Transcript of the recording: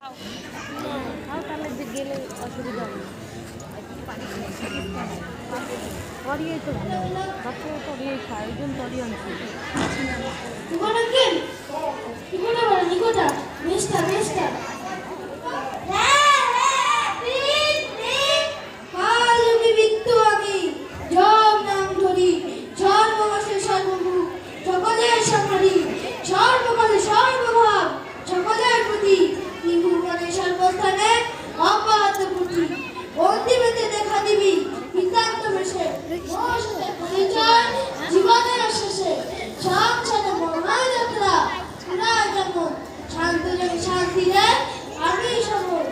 তাহলে যে গেলে অসুবিধা হবে তরিয়াই তো ভালো সবচেয়ে তরিয়াই খায় ওই জন্য তরি আনছি সর্বকালে সর্বভাব সকলের প্রতি ত্রিভুবনের সর্বস্থানে অব্যাহত প্রতি অন্তিমেতে দেখা দিবি নিতান্ত বেশে পরিচয় জীবনের শেষে সংসারে মহান যাত্রা পুরায় যেমন শান্ত যেন শান্তি দেয় আমি সময়